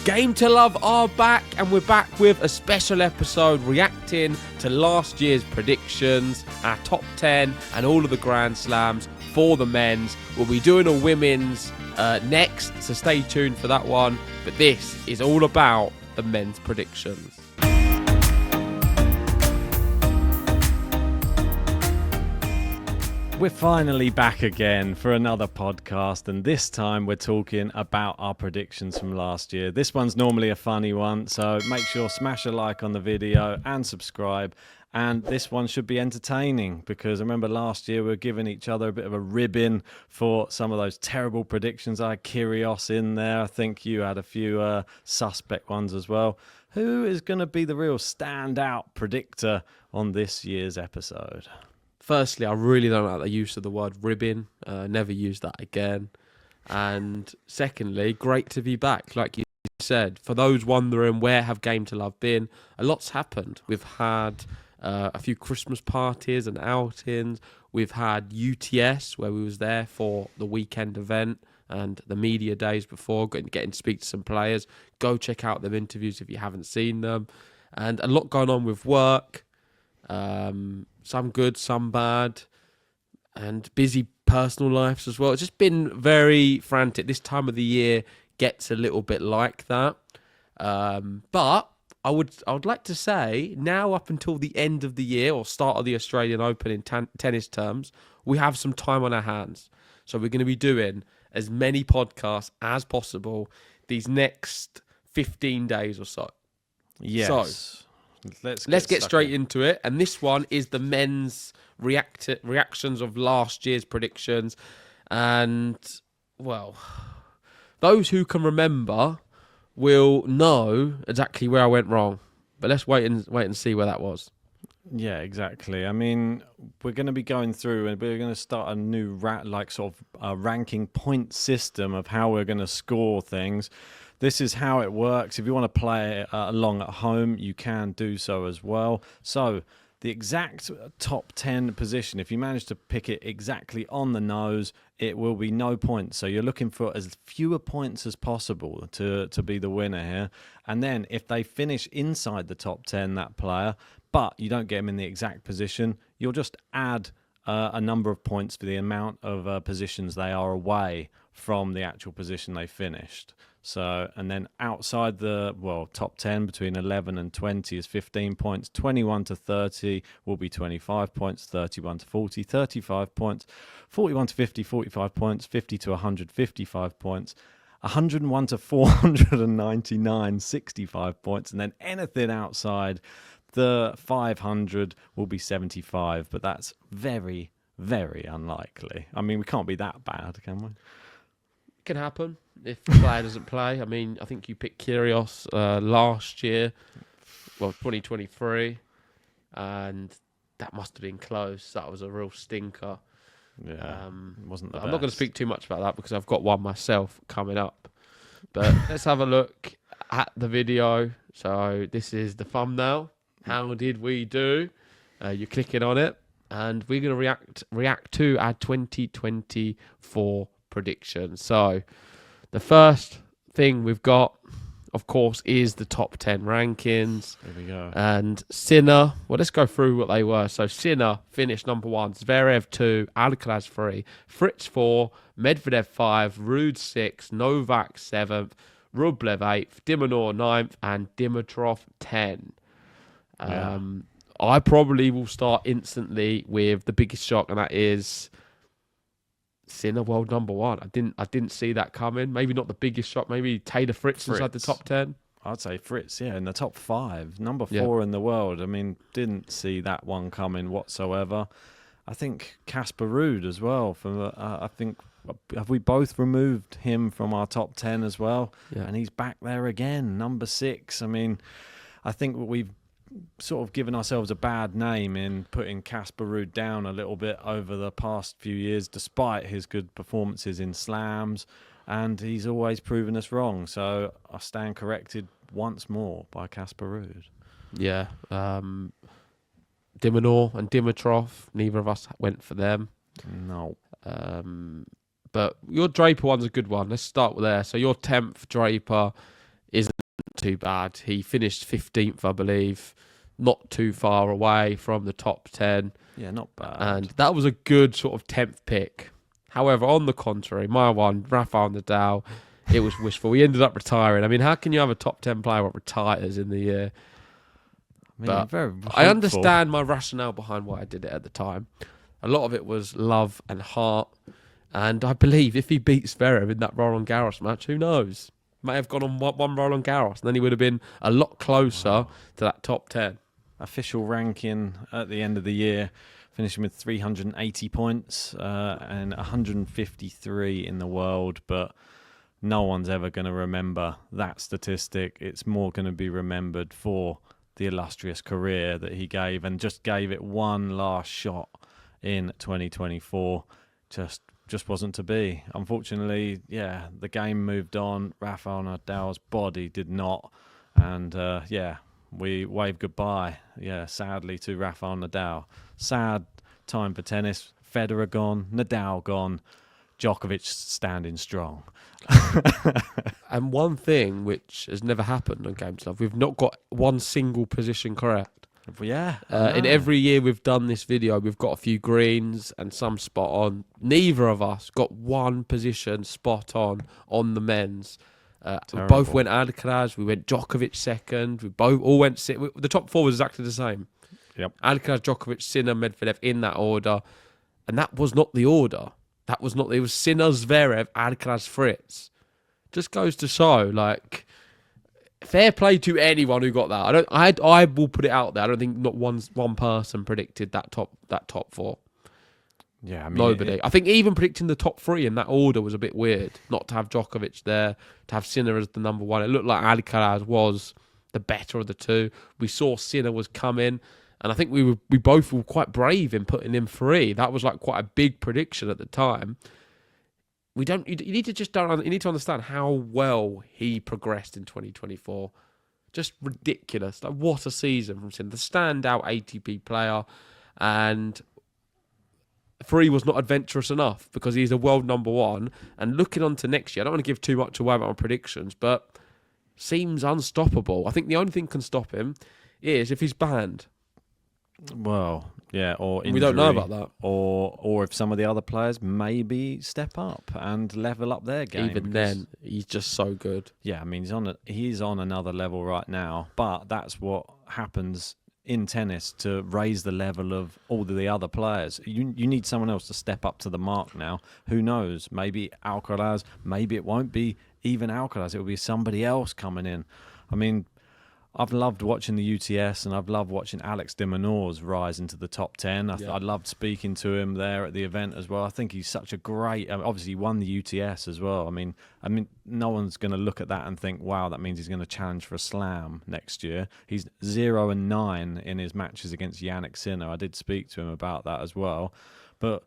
Game to Love are back, and we're back with a special episode reacting to last year's predictions, our top 10 and all of the Grand Slams for the men's. We'll be doing a women's next, so stay tuned for that one. But this is all about the men's predictions. We're finally back again for another podcast, and this time we're talking about our predictions from last year. This one's normally a funny one, so make sure smash a like on the video and subscribe. And this one should be entertaining, because I remember last year we were giving each other a bit of a ribbing for some of those terrible predictions. I had Kyrgios in there. I think you had a few suspect ones as well. Who is going to be the real standout predictor on this year's episode? Firstly, I really don't like the use of the word ribbing. Never use that again. And secondly, great to be back. Like you said, for those wondering where have Game to Love been, a lot's happened. We've had a few Christmas parties and outings. We've had UTS, where we was there for the weekend event and the media days before, getting to speak to some players. Go check out them interviews if you haven't seen them. And a lot going on with work. Some good, some bad, and busy personal lives as well. It's just been very frantic. This time of the year gets a little bit like that. But I would like to say now up until the end of the year or start of the Australian Open in tennis terms, we have some time on our hands. So we're going to be doing as many podcasts as possible these next 15 days or so. Yes. So let's get straight into it. And this one is the men's reactions of last year's predictions. And, well, those who can remember will know exactly where I went wrong. But let's wait and see where that was. Yeah, exactly. I mean, we're going to be going through and we're going to start a new ranking point system of how we're going to score things. This is how it works. If you want to play along at home, you can do so as well. So the exact top 10 position, if you manage to pick it exactly on the nose, it will be no points. So you're looking for as fewer points as possible to be the winner here. And then if they finish inside the top 10, that player, but you don't get them in the exact position, you'll just add a number of points for the amount of positions they are away from the actual position they finished. So, and then outside the, top 10, between 11 and 20 is 15 points. 21 to 30 will be 25 points. 31 to 40, 35 points. 41 to 50, 45 points. 50 to 100, 55 points. 101 to 499, 65 points. And then anything outside the 500 will be 75. But that's very, very unlikely. I mean, we can't be that bad, can we? It can happen if the player doesn't play. I mean, I think you picked Kyrgios last year, 2023, and that must have been close. That was a real stinker. Yeah, wasn't the best. I'm not going to speak too much about that because I've got one myself coming up. But let's have a look at the video. So this is the thumbnail. How did we do? You're clicking on it, and we're going to react to our 2024 predictions. So the first thing we've got, of course, is the top 10 rankings. There we go. And Sinner, let's go through what they were. So Sinner finished number 1, Zverev 2, Alcaraz 3, Fritz 4, Medvedev 5, Ruud 6, Novak 7th, Rublev 8th, Dimonor 9th, and Dimitrov 10. Yeah. I probably will start instantly with the biggest shock, and that is Sinner world number 1. I didn't see that coming. Maybe not the biggest shock. Maybe Taylor Fritz inside the top 10. I'd say Fritz, in the top 5, number 4 in the world. I mean, didn't see that one coming whatsoever. I think Casper Ruud as well. Have we both removed him from our top 10 as well? Yeah. And he's back there again, number 6. I mean, I think we've sort of given ourselves a bad name in putting Casper Ruud down a little bit over the past few years, despite his good performances in slams, and he's always proven us wrong. So I stand corrected once more by Casper Ruud. Yeah. Dimonor and Dimitrov, neither of us went for them. No. But your Draper one's a good one. Let's start with there. So your 10th Draper isn't too bad. He finished 15th, I believe, not too far away from the top 10. Yeah, not bad. And that was a good sort of 10th pick. However, on the contrary, my one, Rafael Nadal, it was wishful. He ended up retiring. I mean, how can you have a top 10 player that retires in the year? But I understand my rationale behind why I did it at the time. A lot of it was love and heart. And I believe if he beats Zverev in that Roland Garros match, who knows? May have gone on one Roland Garros, and then he would have been a lot closer to that top 10. Official ranking at the end of the year, finishing with 380 points and 153 in the world. But no one's ever going to remember that statistic. It's more going to be remembered for the illustrious career that he gave, and just gave it one last shot in 2024. Just wasn't to be. Unfortunately, yeah, the game moved on. Rafael Nadal's body did not. And we wave goodbye, sadly, to Rafael Nadal. Sad time for tennis. Federer gone, Nadal gone, Djokovic standing strong. And one thing which has never happened on Game to Love, we've not got one single position correct. Yeah. In every year we've done this video, we've got a few greens and some spot on. Neither of us got one position spot on the men's. We both went Alcaraz, we went Djokovic second. We both all went. The top four was exactly the same. Yep. Alcaraz, Djokovic, Sinner, Medvedev in that order, and that was not the order. That was not. It was Sinner, Zverev, Alcaraz, Fritz. Just goes to show, like, fair play to anyone who got that. I will put it out there. I don't think not one person predicted that top four. Yeah, I mean, nobody. I think even predicting the top three in that order was a bit weird. Not to have Djokovic there, to have Sinner as the number one. It looked like Alcaraz was the better of the two. We saw Sinner was coming, and I think we both were quite brave in putting him three. That was like quite a big prediction at the time. You need to understand how well he progressed in 2024. Just ridiculous. Like, what a season from Sinner, the standout ATP player, and three was not adventurous enough because he's a world number one. And looking on to next year, I don't want to give too much away about my predictions, but seems unstoppable. I think the only thing can stop him is if he's banned. Well, yeah, or injury, we don't know about that, or if some of the other players maybe step up and level up their game. Even then, he's just so good. Yeah, I mean, he's on another level right now, but that's what happens in tennis to raise the level of all the other players. You need someone else to step up to the mark now. Who knows? Maybe Alcaraz. Maybe it won't be even Alcaraz. It will be somebody else coming in. I mean, I've loved watching the UTS, and I've loved watching Alex de Minaur's rise into the top 10. I loved speaking to him there at the event as well. I think he's such a great... obviously, he won the UTS as well. I mean, no one's going to look at that and think, wow, that means he's going to challenge for a slam next year. He's 0-9 in his matches against Jannik Sinner. I did speak to him about that as well. But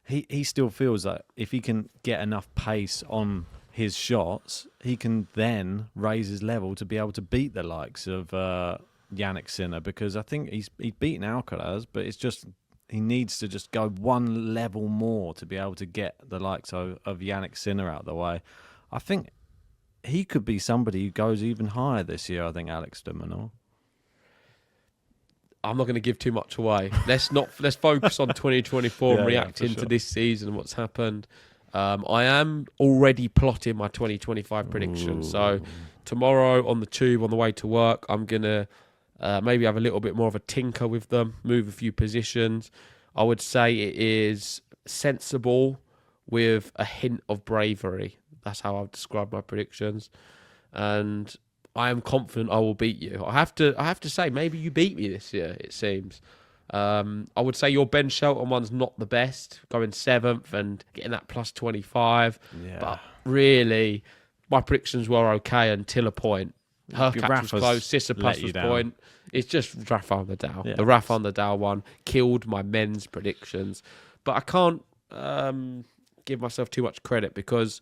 he still feels that if he can get enough pace on his shots, he can then raise his level to be able to beat the likes of Jannik Sinner, because I think he's beaten Alcaraz, but it's just he needs to just go one level more to be able to get the likes of Jannik Sinner out of the way. I think he could be somebody who goes even higher this year. I think Alex de Minaur. I'm not going to give too much away. Let's focus on 2024 and reacting to this season and what's happened. I am already plotting my 2025 predictions. So tomorrow on the tube on the way to work, I'm going to maybe have a little bit more of a tinker with them, move a few positions. I would say it is sensible with a hint of bravery. That's how I've described my predictions. And I am confident I will beat you. I have to say, maybe you beat me this year, it seems. I would say your Ben Shelton one's not the best, going 7th and getting that plus 25. Yeah. But really, my predictions were okay until a point. Hurkacz was close, Tsitsipas was point. It's just Rafael Nadal. Yeah, the Rafael Nadal one killed my men's predictions. But I can't give myself too much credit because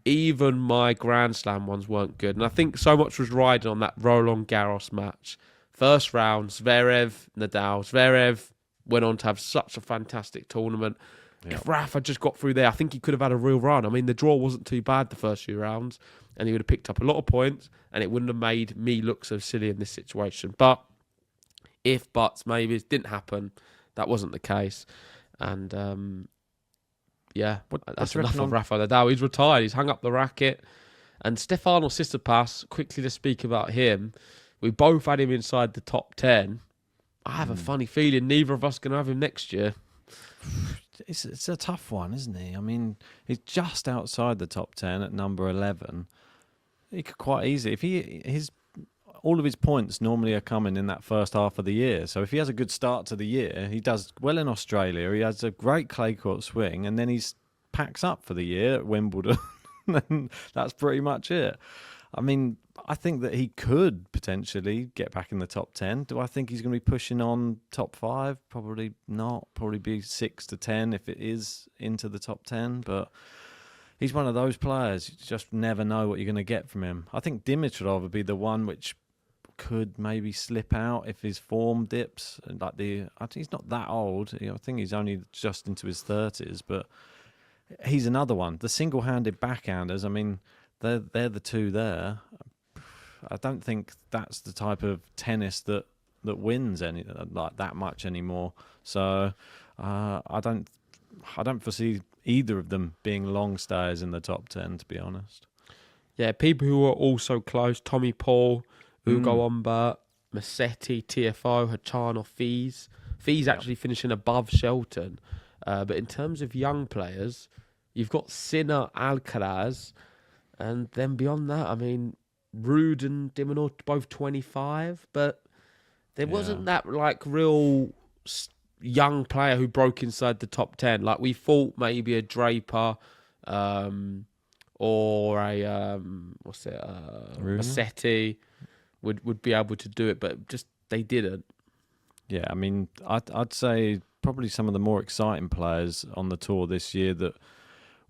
even my Grand Slam ones weren't good. And I think so much was riding on that Roland Garros match. First round, Zverev, Nadal. Zverev went on to have such a fantastic tournament. If Rafa just got through there, I think he could have had a real run. I mean, the draw wasn't too bad the first few rounds, and he would have picked up a lot of points, and it wouldn't have made me look so silly in this situation. But if, buts, maybe, it didn't happen. That wasn't the case. And, that's enough of Rafa Nadal. He's retired. He's hung up the racket. And Stefano Tsitsipas, quickly to speak about him, we both had him inside the top 10. I have a funny feeling neither of us are going to have him next year. It's a tough one, isn't he? I mean, he's just outside the top 10 at number 11. He could quite easily, if all of his points normally are coming in that first half of the year. So if he has a good start to the year, he does well in Australia. He has a great clay court swing, and then he packs up for the year at Wimbledon. And that's pretty much it. I mean, I think that he could potentially get back in the top 10. Do I think he's going to be pushing on top 5? Probably not. Probably be 6 to 10 if it is into the top 10. But he's one of those players. You just never know what you're going to get from him. I think Dimitrov would be the one which could maybe slip out if his form dips. I think he's not that old. I think he's only just into his 30s. But he's another one. The single-handed backhanders, I mean, they're the two there. I don't think that's the type of tennis that wins any like that much anymore. So I don't foresee either of them being long stayers in the top 10, to be honest. Yeah, people who are also close: Tommy Paul, Ugo Umber, Massetti, TFO, Hachanov, Fees actually finishing above Shelton. But in terms of young players, you've got Sinner, Alcaraz, and then beyond that, I mean, Rude and Dimonor both 25, but there wasn't that like real young player who broke inside the top 10. Like we thought maybe a Draper or a Massetti would be able to do it, but just they didn't. Yeah, I mean, I'd say probably some of the more exciting players on the tour this year that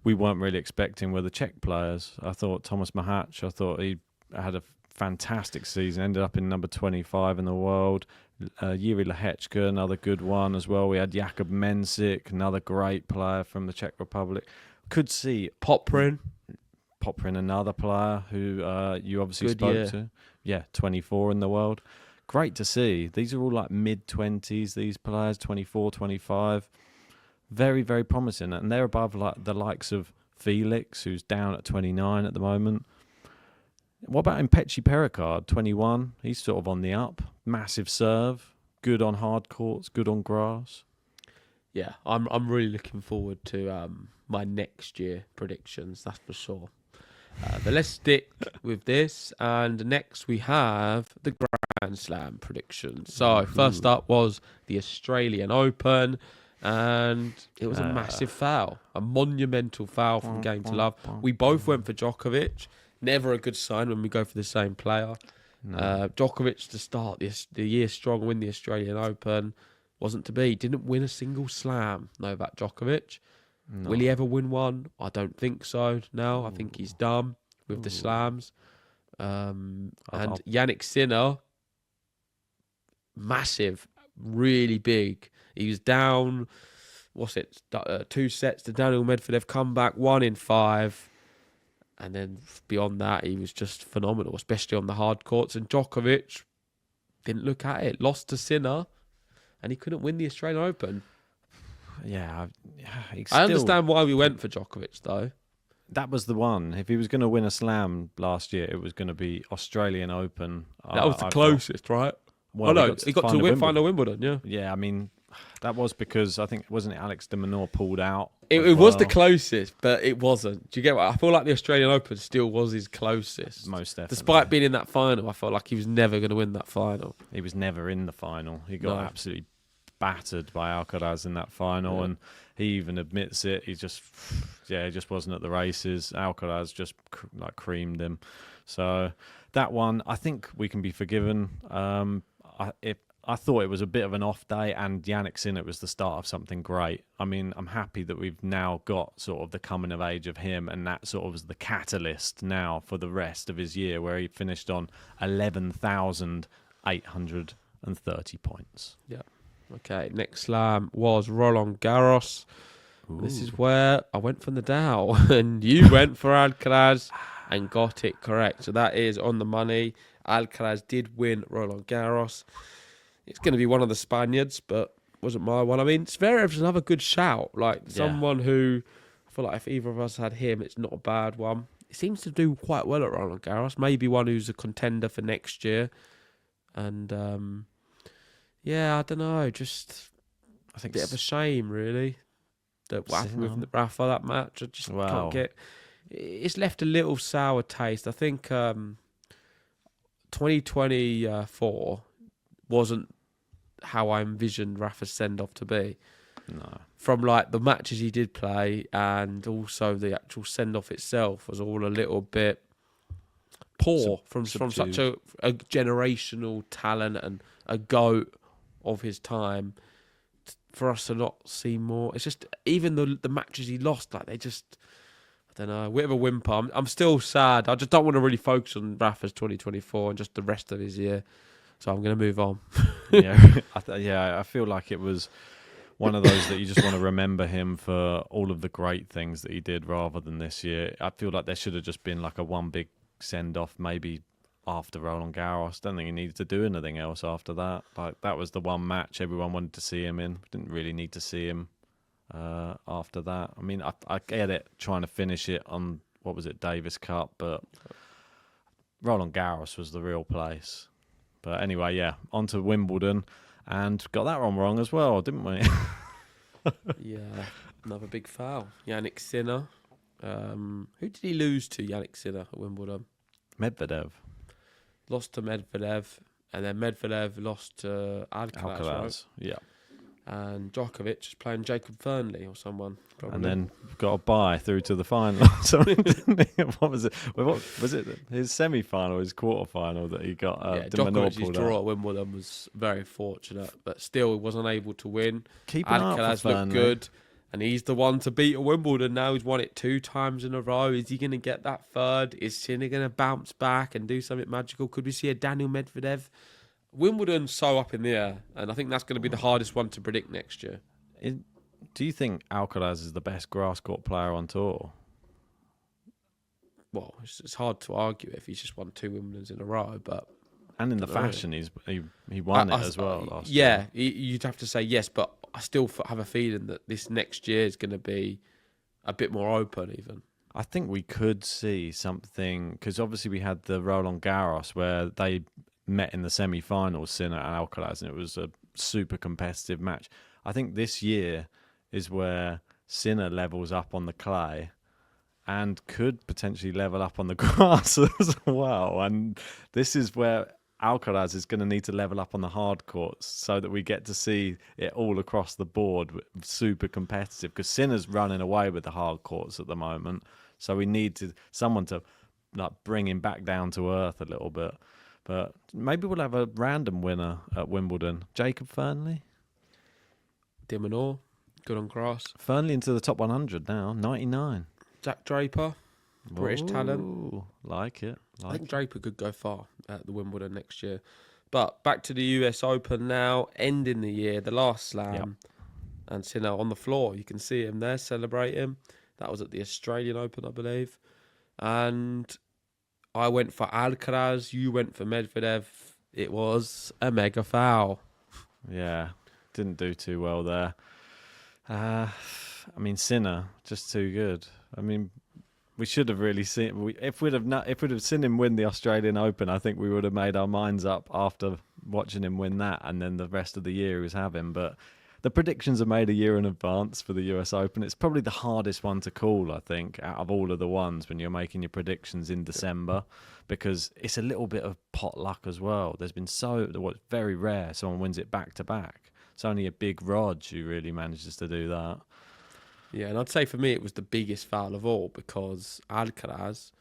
we weren't really expecting were the Czech players. I thought Thomas Mahac, I thought he had a fantastic season, ended up in number 25 in the world. Jiří Lehečka, another good one as well. We had Jakub Mensik, another great player from the Czech Republic. Could see Poprin, another player who you obviously good spoke year. to. Yeah, 24 in the world. Great to see. These are all like mid-20s, these players, 24, 25. Very, very promising. And they're above like the likes of Felix, who's down at 29 at the moment. What about Impechi Pericard, 21? He's sort of on the up. Massive serve. Good on hard courts, good on grass. Yeah, I'm really looking forward to my next year predictions, that's for sure. But let's stick with this. And next we have the Grand Slam predictions. So first up was the Australian Open. And it was a massive foul. A monumental foul from Game to Love. We both went for Djokovic. Never a good sign when we go for the same player. No. Djokovic to start the year strong, win the Australian Open. Wasn't to be. Didn't win a single slam, Novak Djokovic. No. Will he ever win one? I don't think so now. I think he's done with the slams. And Yannick Sinner, massive, really big. He was down, 2 sets to Daniel Medvedev, come back 1 in 5. And then beyond that, he was just phenomenal, especially on the hard courts. And Djokovic didn't look at it. Lost to Sinner, and he couldn't win the Australian Open. Yeah. I understand why we went for Djokovic, though. That was the one. If he was going to win a slam last year, it was going to be Australian Open. That was the closest, right? Well, he got to final Wimbledon, yeah. Yeah, I mean, that was because I think, wasn't it Alex de Minaur pulled out? It was the closest, but it wasn't. Do you get what? I feel like the Australian Open still was his closest. Most definitely. Despite being in that final, I felt like he was never going to win that final. He was never in the final. He got absolutely battered by Alcaraz in that final, and he even admits it. He just wasn't at the races. Alcaraz just creamed him. So that one, I think we can be forgiven. I thought it was a bit of an off day, and Yannick Sinner was the start of something great. I mean, I'm happy that we've now got sort of the coming of age of him, and that sort of was the catalyst now for the rest of his year, where he finished on 11,830 points. Yeah. Okay, next slam was Roland Garros. This is where I went for Nadal, and you went for Alcaraz and got it correct. So that is on the money. Alcaraz did win Roland Garros. It's going to be one of the Spaniards, but wasn't my one. I mean, Zverev's another good shout. Like someone who I feel like if either of us had him, it's not a bad one. He seems to do quite well at Roland Garros. Maybe one who's a contender for next year. And I don't know. Just I think a bit of a shame, really. That what happened with Rafa, that match. I just can't get. It's left a little sour taste. I think 2024 wasn't how I envisioned Rafa's send-off to be. No. From like the matches he did play, and also the actual send-off itself was all a little bit poor from such a generational talent and a GOAT of his time. For us to not see more, it's just even the matches he lost, like they just, I don't know, a bit of a whimper. I'm still sad. I just don't want to really focus on Rafa's 2024 and just the rest of his year. So I'm going to move on. I feel like it was one of those that you just want to remember him for all of the great things that he did rather than this year. I feel like there should have just been like a one big send-off, maybe after Roland Garros. Don't think he needed to do anything else after that. Like that was the one match everyone wanted to see him in. Didn't really need to see him after that. I mean, I get it trying to finish it on, what was it, Davis Cup, but Roland Garros was the real place. But anyway, on to Wimbledon, and got that one wrong as well, didn't we? Yeah, another big foul. Yannick Sinner. Who did he lose to, Yannick Sinner, at Wimbledon? Medvedev. Lost to Medvedev, and then Medvedev lost to Alcaraz. Right? Yeah. And Djokovic is playing Jacob Fernley or someone. Probably. And then got a bye through to the final. Didn't he? What was it? What was it? His semi-final, his quarter-final that he got. Djokovic's draw at Wimbledon was very fortunate, but still he wasn't able to win. Alcaraz looked good, and he's the one to beat at Wimbledon now. He's won it 2 times in a row. Is he going to get that third? Is Sinner going to bounce back and do something magical? Could we see a Daniel Medvedev? Wimbledon's so up in the air, and I think that's going to be the hardest one to predict next year. Do you think Alcaraz is the best grass court player on tour? Well, it's hard to argue if he's just won 2 Wimbledons in a row, but and in the fashion, he won it as well last year. Yeah, you'd have to say yes, but I still have a feeling that this next year is going to be a bit more open, even. I think we could see something, because obviously we had the Roland Garros where they met in the semi-finals, Sinner and Alcaraz, and it was a super competitive match. I think this year is where Sinner levels up on the clay and could potentially level up on the grass as well. And this is where Alcaraz is going to need to level up on the hard courts so that we get to see it all across the board, super competitive, because Sinner's running away with the hard courts at the moment. So we need someone to like bring him back down to earth a little bit. But maybe we'll have a random winner at Wimbledon. Jacob Fernley? De Minaur, good on grass. Fernley into the top 100 now, 99. Jack Draper, British talent. Like it. I think Draper could go far at the Wimbledon next year. But back to the US Open now, ending the year, the last slam. Yep. And Sinner on the floor. You can see him there celebrating. That was at the Australian Open, I believe. And I went for Alcaraz, you went for Medvedev. It was a mega foul. Yeah, didn't do too well there. I mean, Sinner, just too good. I mean, we should have really seen. If we'd have seen him win the Australian Open, I think we would have made our minds up after watching him win that, and then the rest of the year he was having. But the predictions are made a year in advance for the US Open. It's probably the hardest one to call, I think, out of all of the ones when you're making your predictions in December, because it's a little bit of pot luck as well. There's been very rare someone wins it back to back. It's only a big Rog who really manages to do that. Yeah, and I'd say for me it was the biggest foul of all, because Alcaraz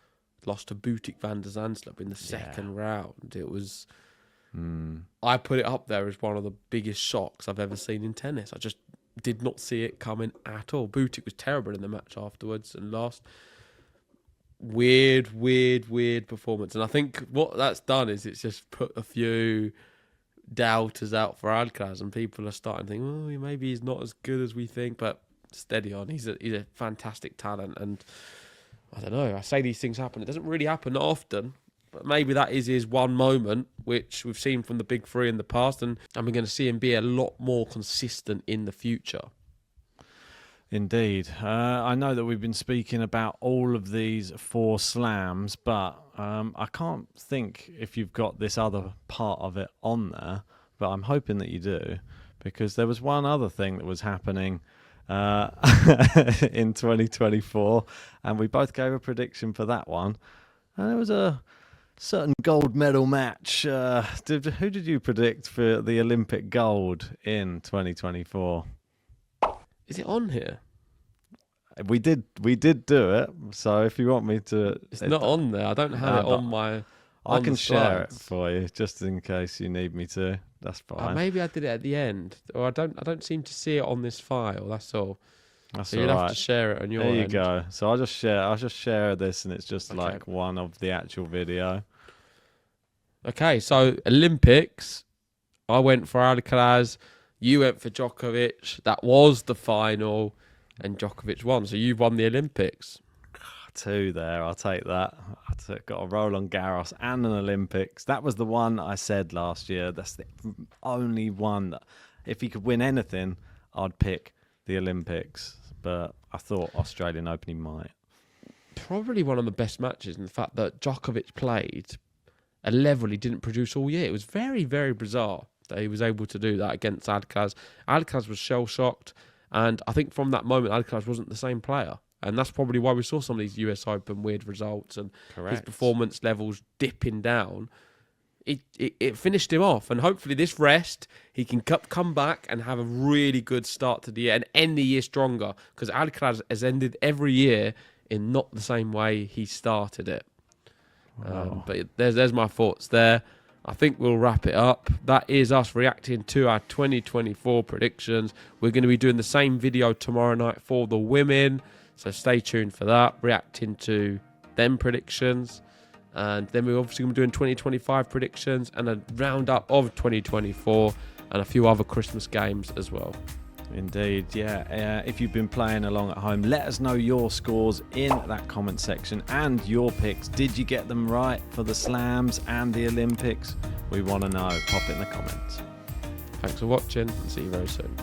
lost to Butik van der Zandschulp in the second round. It was... I put it up there as one of the biggest shocks I've ever seen in tennis. I just did not see it coming at all. Butik was terrible in the match afterwards and lost. Weird performance. And I think what that's done is it's just put a few doubters out for Alcaraz, and people are starting to think, maybe he's not as good as we think. But steady on. He's a fantastic talent, and I don't know. I say these things happen. It doesn't really happen often, but maybe that is his one moment, which we've seen from the big three in the past, and we're going to see him be a lot more consistent in the future. Indeed. I know that we've been speaking about all of these 4 slams, but I can't think if you've got this other part of it on there, but I'm hoping that you do, because there was one other thing that was happening in 2024, and we both gave a prediction for that one, and it was a certain gold medal match. Who did you predict for the Olympic gold in 2024? Is it on here? We did do it. So if you want me to, It's not on there. I don't have it on my. I on can the share it slides. for you just in case you need me to. That's fine. Maybe I did it at the end, or I don't seem to see it on this file. That's all. That's So all you'll right. have to share it on your There you end. go. So I'll just share this, and it's just Okay. like one of the actual video. Okay, so Olympics, I went for Alcaraz, you went for Djokovic. That was the final, and Djokovic won. So you've won the Olympics. 2 there. I'll take that. Got a Roland Garros and an Olympics. That was the one I said last year. That's the only one that, if he could win anything, I'd pick the Olympics. But I thought Australian Open he might. Probably one of the best matches in the fact that Djokovic played a level he didn't produce all year. It was very, very bizarre that he was able to do that against Alcaraz. Alcaraz was shell-shocked, and I think from that moment, Alcaraz wasn't the same player. And that's probably why we saw some of these US Open weird results and Correct. his performance levels dipping down. It finished him off, and hopefully this rest, he can come back and have a really good start to the year and end the year stronger, because Alcaraz has ended every year in not the same way he started it. Wow. But there's my thoughts there. I think we'll wrap it up. That is us reacting to our 2024 predictions. We're going to be doing the same video tomorrow night for the women, so stay tuned for that, reacting to them predictions. And then we're obviously going to be doing 2025 predictions and a roundup of 2024 and a few other Christmas games as well. Indeed, yeah. If you've been playing along at home, let us know your scores in that comment section and your picks. Did you get them right for the slams and the Olympics? We want to know. Pop it in the comments. Thanks for watching, and see you very soon.